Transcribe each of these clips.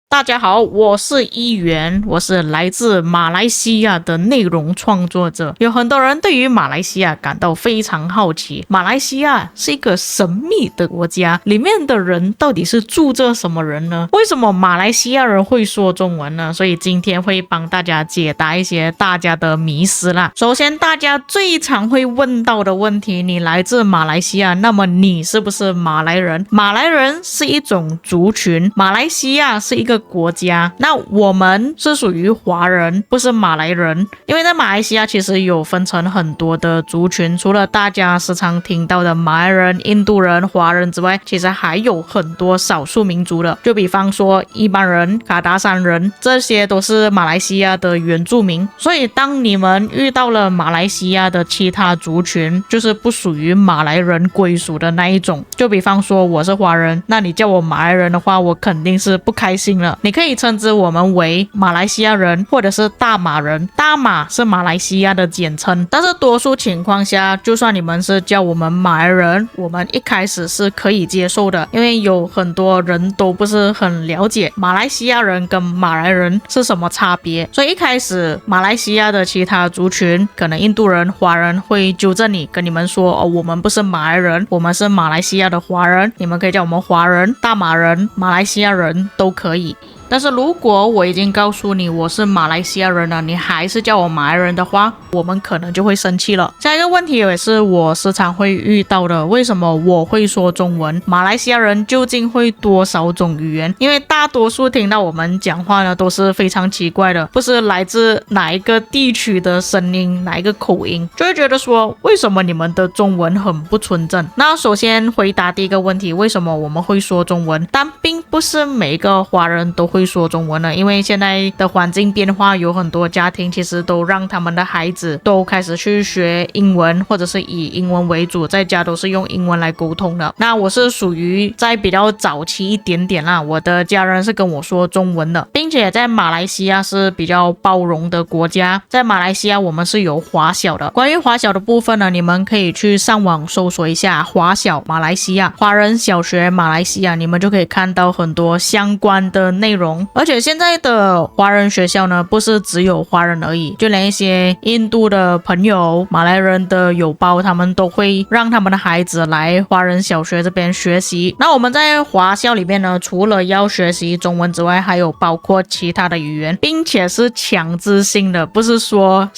大家好，我是一元，我是来自马来西亚的内容创作者。有很多人对于马来西亚感到非常好奇，马来西亚是一个神秘的国家，里面的人到底是住着什么人呢？为什么马来西亚人会说中文呢？所以今天会帮大家解答一些大家的迷思啦。首先，大家最常会问到的问题，你来自马来西亚，那么你是不是马来人？马来人是一种族群，马来西亚是一个国家，那我们是属于华人，不是马来人。因为在马来西亚其实有分成很多的族群，除了大家时常听到的马来人、印度人、华人之外，其实还有很多少数民族的，就比方说伊班人、卡达山人，这些都是马来西亚的原住民。所以当你们遇到了马来西亚的其他族群，就是不属于马来人归属的那一种，就比方说我是华人，那你叫我马来人的话，我肯定是不开心了。你可以称之我们为马来西亚人或者是大马人，大马是马来西亚的简称，但是多数情况下，就算你们是叫我们马来人，我们一开始是可以接受的，因为有很多人都不是很了解马来西亚人跟马来人是什么差别，所以一开始马来西亚的其他族群，可能印度人、华人会纠正你，跟你们说我们不是马来人，我们是马来西亚的华人，你们可以叫我们华人、大马人、马来西亚人都可以。但是如果我已经告诉你我是马来西亚人了，你还是叫我马来人的话，我们可能就会生气了。下一个问题也是我时常会遇到的，为什么我会说中文？马来西亚人究竟会多少种语言？因为大多数听到我们讲话呢都是非常奇怪的，不是来自哪一个地区的声音，哪一个口音，就会觉得说为什么你们的中文很不纯正。那首先回答第一个问题，为什么我们会说中文？但并不是每一个华人都会说中文了，因为现在的环境变化，有很多家庭其实都让他们的孩子都开始去学英文，或者是以英文为主，在家都是用英文来沟通的。那我是属于在比较早期一点点啦，我的家人是跟我说中文的，并且在马来西亚是比较包容的国家，在马来西亚我们是有华小的。关于华小的部分呢，你们可以去上网搜索一下华小马来西亚、华人小学马来西亚，你们就可以看到很多相关的内容。而且现在的华人学校呢，不是只有华人而已，就连一些印度的朋友、马来人的友胞，他们都会让他们的孩子来华人小学这边学习。那我们在华校里面呢，除了要学习中文之外，还有包括其他的语言，并且是强制性的，不是说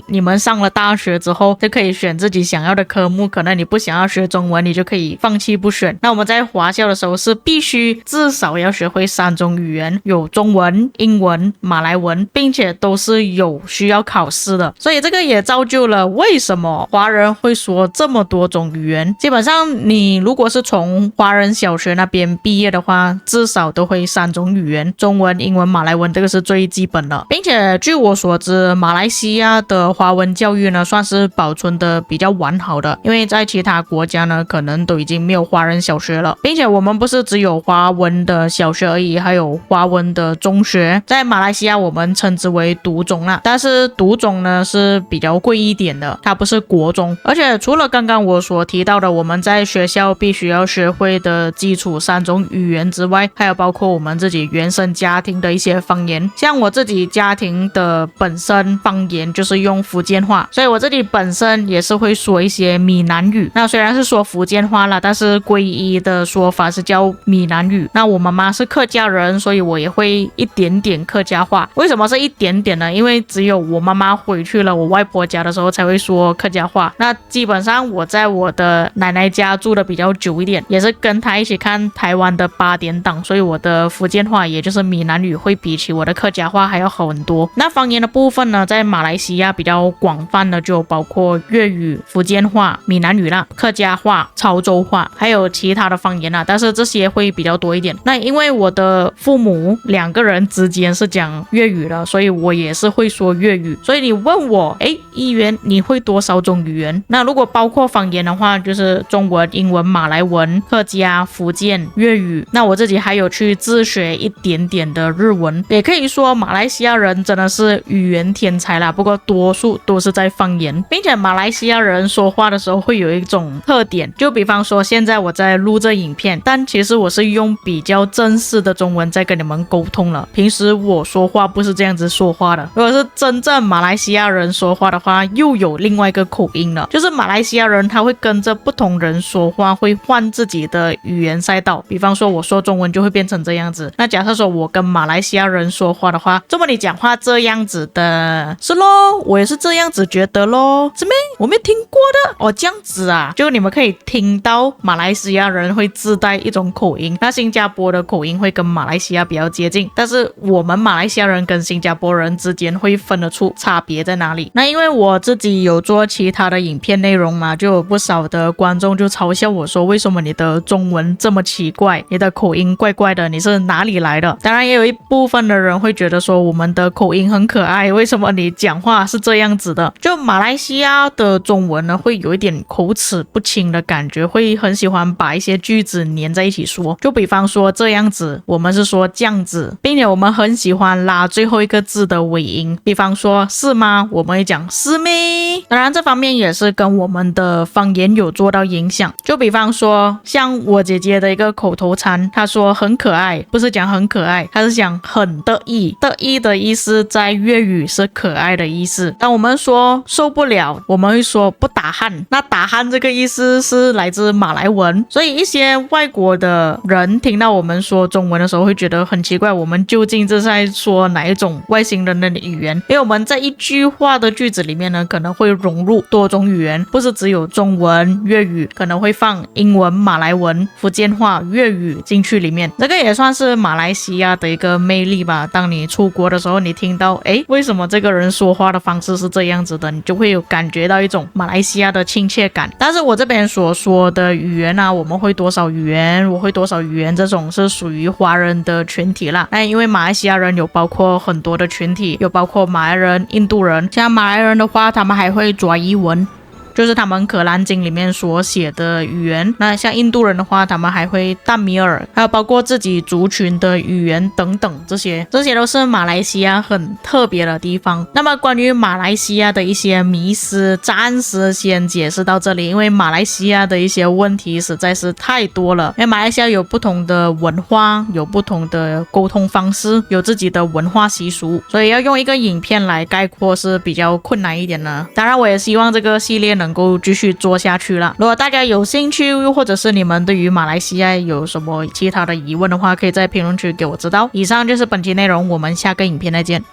你们上了大学之后就可以选自己想要的科目，可能你不想要学中文，你就可以放弃不选。那我们在华校的时候是必须至少要学会3种语言，有中文、英文、马来文，并且都是有需要考试的，所以这个也造就了为什么华人会说这么多种语言。基本上你如果是从华人小学那边毕业的话，至少都会3种语言，中文、英文、马来文，这个是最基本的。并且据我所知，马来西亚的华文教育呢，算是保存的比较完好的，因为在其他国家呢，可能都已经没有华人小学了，并且我们不是只有华文的小学而已，还有华文的中学，在马来西亚我们称之为读中啦，但是读中呢是比较贵一点的，它不是国中。而且除了刚刚我所提到的我们在学校必须要学会的基础3种语言之外，还有包括我们自己原生家庭的一些方言，像我自己家庭的本身方言就是用福建话，所以我自己本身也是会说一些闽南语。那虽然是说福建话啦，但是归一的说法是叫闽南语。那我妈妈是客家人，所以我也会一点点客家话。为什么是一点点呢？因为只有我妈妈回去了我外婆家的时候才会说客家话。那基本上我在我的奶奶家住的比较久一点，也是跟她一起看台湾的8点档，所以我的福建话也就是闽南语会比起我的客家话还要好很多。那方言的部分呢，在马来西亚比较广泛的就包括粤语、福建话、闽南语啦、客家话、潮州话，还有其他的方言啦，但是这些会比较多一点。那因为我的父母2个人之间是讲粤语的，所以我也是会说粤语。所以你问我一元你会多少种语言？那如果包括方言的话，就是中文、英文、马来文、客家、福建、粤语。那我自己还有去自学一点点的日日文，也可以说马来西亚人真的是语言天才啦，不过多数都是在方言，并且马来西亚人说话的时候会有一种特点，就比方说现在我在录这影片，但其实我是用比较正式的中文在跟你们沟通了，平时我说话不是这样子说话的。如果是真正马来西亚人说话的话，又有另外一个口音了，就是马来西亚人他会跟着不同人说话，会换自己的语言赛道，比方说我说中文就会变成这样子，那假设说我跟马来西亚人说话的话，这么你讲话这样子的，是咯，我也是这样子觉得咯，怎么我没有听过的哦，这样子啊，就你们可以听到马来西亚人会自带一种口音，那新加坡的口音会跟马来西亚比较接近，但是我们马来西亚人跟新加坡人之间会分得出差别在哪里。那因为我自己有做其他的影片内容嘛，就有不少的观众就嘲笑我说，为什么你的中文这么奇怪，你的口音怪怪的，你是哪里来的？当然也有一部分的人会觉得说我们的口音很可爱，为什么你讲话是这样子的？就马来西亚的中文呢，会有一点口齿不清的感觉，会很喜欢把一些句子连在一起说，就比方说这样子，我们是说这样子，并且我们很喜欢拉最后一个字的尾音，比方说是吗，我们会讲是咩。当然这方面也是跟我们的方言有做到影响，就比方说像我姐姐的一个口头禅，她说很可爱，不是讲很可爱，她是讲很得意，得意的意思在粤语是可爱的意思。当我们说受不了，我们会说不打鼾，那打鼾这个意思是来自马来文，所以一些外国的人听到我们说中文的时候会觉得很奇怪，我们究竟是在说哪一种外星人的语言？因为我们在一句话的句子里面呢，可能会融入多种语言，不是只有中文、粤语，可能会放英文、马来文、福建话、粤语进去里面。这个也算是马来西亚的一个魅力吧。当你出国的时候，你听到为什么这个人说话的方式是这样子的，你就会有感觉到一种马来西亚的亲切感。但是我这边所说的语言啊，我们会多少语言，我会多少语言，这种是属于华人的群体啦。那因为马来西亚人有包括很多的群体，有包括马来人、印度人，像马来人的话，他们还会爪夷文，就是他们可兰经里面所写的语言。那像印度人的话，他们还会淡米尔，还有包括自己族群的语言等等，这些都是马来西亚很特别的地方。那么关于马来西亚的一些迷思，暂时先解释到这里，因为马来西亚的一些问题实在是太多了。因为马来西亚有不同的文化，有不同的沟通方式，有自己的文化习俗，所以要用一个影片来概括是比较困难一点的。当然我也希望这个系列能够继续做下去了。如果大家有兴趣，又或者是你们对于马来西亚有什么其他的疑问的话，可以在评论区给我知道。以上就是本期内容，我们下个影片再见。